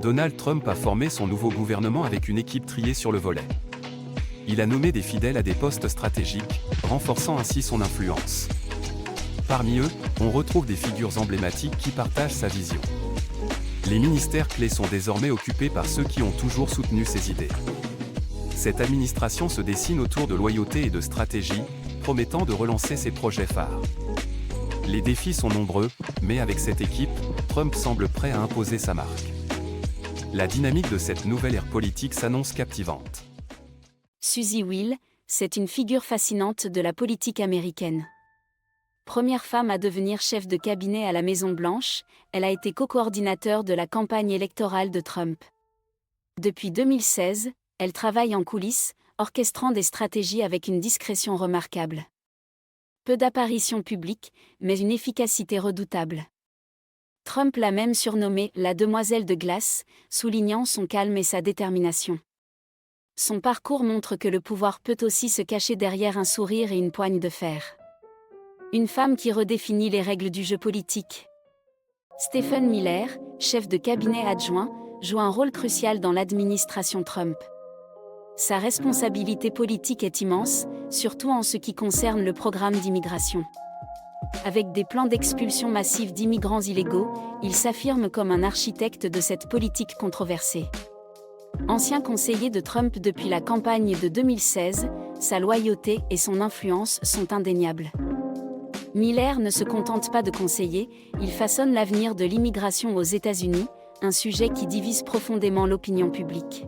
Donald Trump a formé son nouveau gouvernement avec une équipe triée sur le volet. Il a nommé des fidèles à des postes stratégiques, renforçant ainsi son influence. Parmi eux, on retrouve des figures emblématiques qui partagent sa vision. Les ministères clés sont désormais occupés par ceux qui ont toujours soutenu ses idées. Cette administration se dessine autour de loyauté et de stratégie, promettant de relancer ses projets phares. Les défis sont nombreux, mais avec cette équipe, Trump semble prêt à imposer sa marque. La dynamique de cette nouvelle ère politique s'annonce captivante. Suzy Wild, c'est une figure fascinante de la politique américaine. Première femme à devenir chef de cabinet à la Maison-Blanche, elle a été co-coordinateur de la campagne électorale de Trump. Depuis 2016, elle travaille en coulisses, orchestrant des stratégies avec une discrétion remarquable. Peu d'apparitions publiques, mais une efficacité redoutable. Trump l'a même surnommée « la demoiselle de glace », soulignant son calme et sa détermination. Son parcours montre que le pouvoir peut aussi se cacher derrière un sourire et une poigne de fer. Une femme qui redéfinit les règles du jeu politique. Stephen Miller, chef de cabinet adjoint, joue un rôle crucial dans l'administration Trump. Sa responsabilité politique est immense, surtout en ce qui concerne le programme d'immigration. Avec des plans d'expulsion massive d'immigrants illégaux, il s'affirme comme un architecte de cette politique controversée. Ancien conseiller de Trump depuis la campagne de 2016, sa loyauté et son influence sont indéniables. Miller ne se contente pas de conseiller, il façonne l'avenir de l'immigration aux États-Unis, un sujet qui divise profondément l'opinion publique.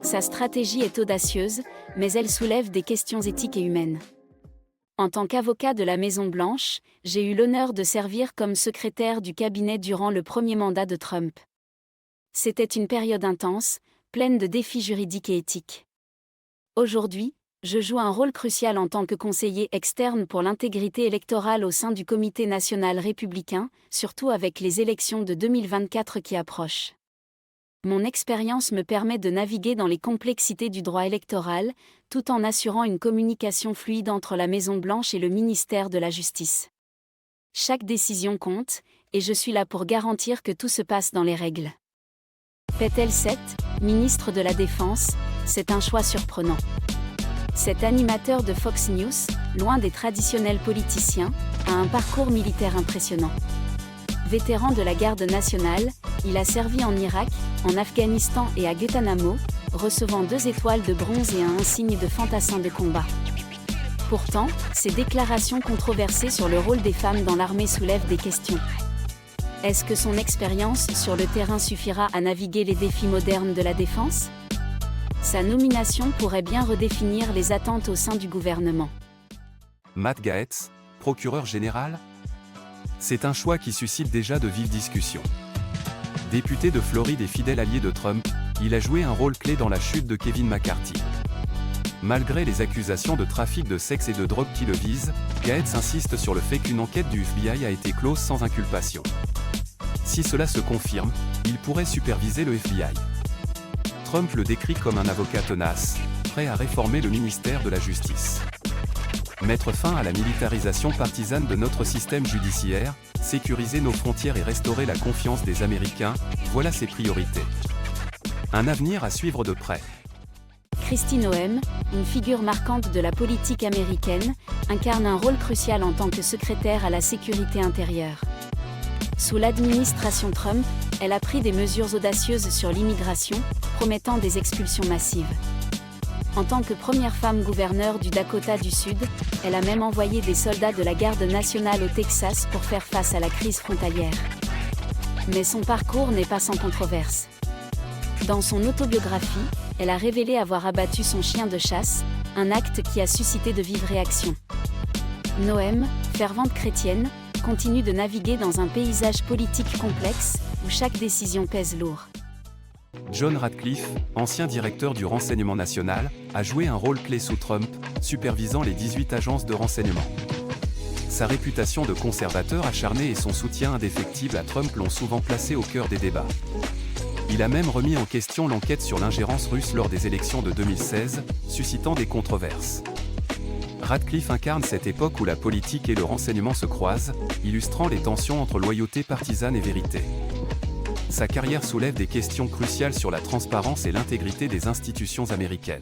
Sa stratégie est audacieuse, mais elle soulève des questions éthiques et humaines. En tant qu'avocat de la Maison-Blanche, j'ai eu l'honneur de servir comme secrétaire du cabinet durant le premier mandat de Trump. C'était une période intense, pleine de défis juridiques et éthiques. Aujourd'hui, je joue un rôle crucial en tant que conseiller externe pour l'intégrité électorale au sein du Comité national républicain, surtout avec les élections de 2024 qui approchent. Mon expérience me permet de naviguer dans les complexités du droit électoral, tout en assurant une communication fluide entre la Maison-Blanche et le ministère de la Justice. Chaque décision compte, et je suis là pour garantir que tout se passe dans les règles. Pete Hegseth, ministre de la Défense, c'est un choix surprenant. Cet animateur de Fox News, loin des traditionnels politiciens, a un parcours militaire impressionnant. Vétéran de la garde nationale, il a servi en Irak, en Afghanistan et à Guantanamo, recevant 2 étoiles de bronze et un insigne de fantassin de combat. Pourtant, ses déclarations controversées sur le rôle des femmes dans l'armée soulèvent des questions. Est-ce que son expérience sur le terrain suffira à naviguer les défis modernes de la défense ? Sa nomination pourrait bien redéfinir les attentes au sein du gouvernement. Matt Gaetz, procureur général ? C'est un choix qui suscite déjà de vives discussions. Député de Floride et fidèle allié de Trump, il a joué un rôle clé dans la chute de Kevin McCarthy. Malgré les accusations de trafic de sexe et de drogue qui le visent, Gaetz insiste sur le fait qu'une enquête du FBI a été close sans inculpation. Si cela se confirme, il pourrait superviser le FBI. Trump le décrit comme un avocat tenace, prêt à réformer le ministère de la Justice. Mettre fin à la militarisation partisane de notre système judiciaire, sécuriser nos frontières et restaurer la confiance des Américains, voilà ses priorités. Un avenir à suivre de près. Kristi Noem, une figure marquante de la politique américaine, incarne un rôle crucial en tant que secrétaire à la sécurité intérieure. Sous l'administration Trump, elle a pris des mesures audacieuses sur l'immigration, promettant des expulsions massives. En tant que première femme gouverneure du Dakota du Sud, elle a même envoyé des soldats de la garde nationale au Texas pour faire face à la crise frontalière. Mais son parcours n'est pas sans controverse. Dans son autobiographie, elle a révélé avoir abattu son chien de chasse, un acte qui a suscité de vives réactions. Noem, fervente chrétienne, continue de naviguer dans un paysage politique complexe, où chaque décision pèse lourd. John Ratcliffe, ancien directeur du renseignement national, a joué un rôle clé sous Trump, supervisant les 18 agences de renseignement. Sa réputation de conservateur acharné et son soutien indéfectible à Trump l'ont souvent placé au cœur des débats. Il a même remis en question l'enquête sur l'ingérence russe lors des élections de 2016, suscitant des controverses. Ratcliffe incarne cette époque où la politique et le renseignement se croisent, illustrant les tensions entre loyauté partisane et vérité. sa carrière soulève des questions cruciales sur la transparence et l'intégrité des institutions américaines.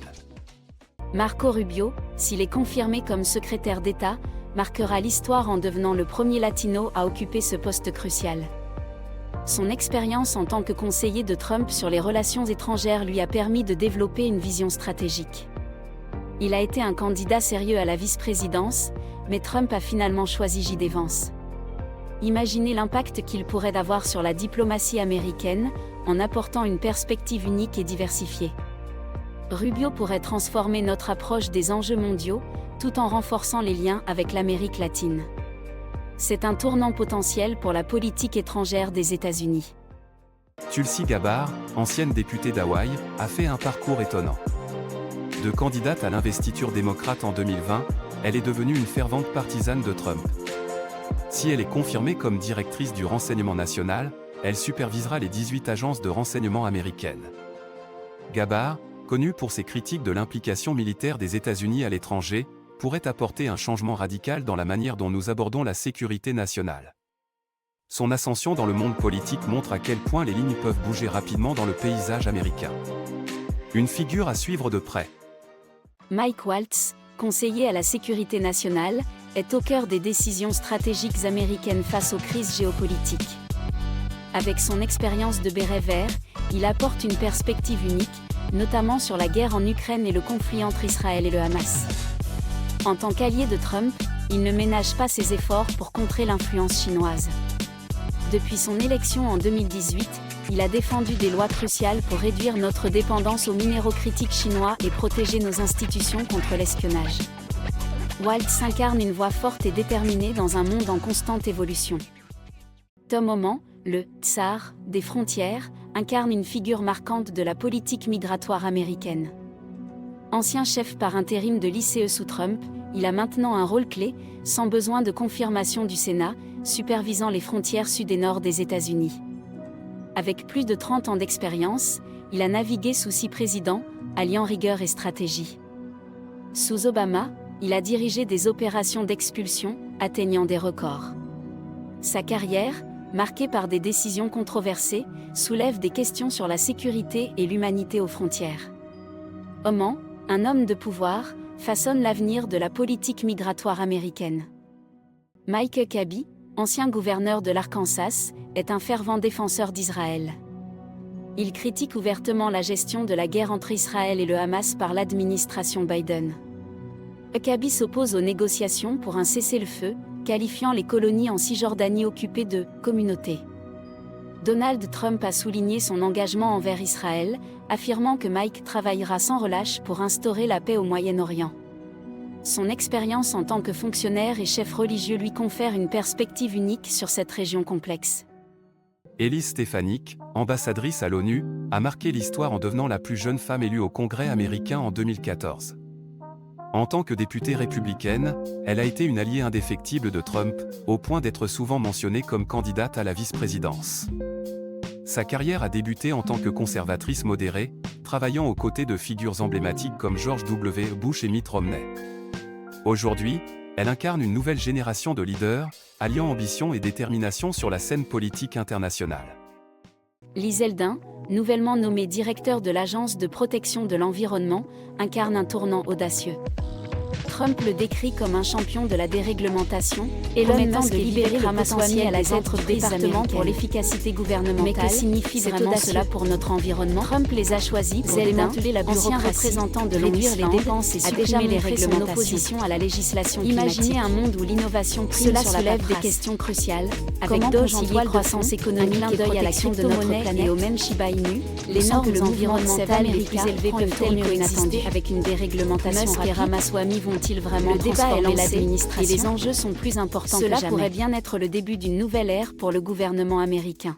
Marco Rubio, s'il est confirmé comme secrétaire d'État, marquera l'histoire en devenant le premier latino à occuper ce poste crucial. Son expérience en tant que conseiller de Trump sur les relations étrangères lui a permis de développer une vision stratégique. Il a été un candidat sérieux à la vice-présidence, mais Trump a finalement choisi J.D. Vance. Imaginez l'impact qu'il pourrait avoir sur la diplomatie américaine, en apportant une perspective unique et diversifiée. Rubio pourrait transformer notre approche des enjeux mondiaux, tout en renforçant les liens avec l'Amérique latine. C'est un tournant potentiel pour la politique étrangère des États-Unis. Tulsi Gabbard, ancienne députée d'Hawaï, a fait un parcours étonnant. De candidate à l'investiture démocrate en 2020, elle est devenue une fervente partisane de Trump. Si elle est confirmée comme directrice du renseignement national, elle supervisera les 18 agences de renseignement américaines. Gabbard, connue pour ses critiques de l'implication militaire des États-Unis à l'étranger, pourrait apporter un changement radical dans la manière dont nous abordons la sécurité nationale. Son ascension dans le monde politique montre à quel point les lignes peuvent bouger rapidement dans le paysage américain. Une figure à suivre de près. Mike Waltz, conseiller à la sécurité nationale, est au cœur des décisions stratégiques américaines face aux crises géopolitiques. Avec son expérience de béret vert, il apporte une perspective unique, notamment sur la guerre en Ukraine et le conflit entre Israël et le Hamas. En tant qu'allié de Trump, il ne ménage pas ses efforts pour contrer l'influence chinoise. Depuis son élection en 2018, il a défendu des lois cruciales pour réduire notre dépendance aux minéraux critiques chinois et protéger nos institutions contre l'espionnage. Waltz incarne une voix forte et déterminée dans un monde en constante évolution. Tom Homan, le « tsar » des frontières, incarne une figure marquante de la politique migratoire américaine. Ancien chef par intérim de l'ICE sous Trump, il a maintenant un rôle clé, sans besoin de confirmation du Sénat, supervisant les frontières sud et nord des États-Unis. Avec plus de 30 ans d'expérience, il a navigué sous 6 présidents, alliant rigueur et stratégie. Sous Obama, il a dirigé des opérations d'expulsion, atteignant des records. Sa carrière, marquée par des décisions controversées, soulève des questions sur la sécurité et l'humanité aux frontières. Homan, un homme de pouvoir, façonne l'avenir de la politique migratoire américaine. Mike Huckabee, ancien gouverneur de l'Arkansas, est un fervent défenseur d'Israël. Il critique ouvertement la gestion de la guerre entre Israël et le Hamas par l'administration Biden. Huckabee s'oppose aux négociations pour un cessez-le-feu, qualifiant les colonies en Cisjordanie occupées de « communautés ». Donald Trump a souligné son engagement envers Israël, affirmant que Mike travaillera sans relâche pour instaurer la paix au Moyen-Orient. Son expérience en tant que fonctionnaire et chef religieux lui confère une perspective unique sur cette région complexe. Elise Stefanik, ambassadrice à l'ONU, a marqué l'histoire en devenant la plus jeune femme élue au Congrès américain en 2014. En tant que députée républicaine, elle a été une alliée indéfectible de Trump, au point d'être souvent mentionnée comme candidate à la vice-présidence. Sa carrière a débuté en tant que conservatrice modérée, travaillant aux côtés de figures emblématiques comme George W. Bush et Mitt Romney. Aujourd'hui, elle incarne une nouvelle génération de leaders, alliant ambition et détermination sur la scène politique internationale. Lee Zeldin, nouvellement nommé directeur de l'Agence de protection de l'environnement, incarne un tournant audacieux. Trump le décrit comme un champion de la déréglementation, promettant de libérer le potentiel à la tête du département pour l'efficacité gouvernementale. Mais que signifie vraiment cela pour notre environnement? Trump les a choisis pour démanteler la bureaucratie, ancien représentant de réduire les dépenses et supprimer les réglementations. Son opposition à la législation climatique. Imaginez un monde où l'innovation prime sur la soulève des questions cruciales. Avec concilier croissance économique et protection de notre planète et au même Shiba Inu, les normes environnementales les plus élevées peuvent-elles coexister avec une déréglementation rapide? Musk et Ramaswamy vont-ils vraiment transformer l'administration? Et les enjeux sont plus importants que jamais. Cela pourrait bien être le début d'une nouvelle ère pour le gouvernement américain.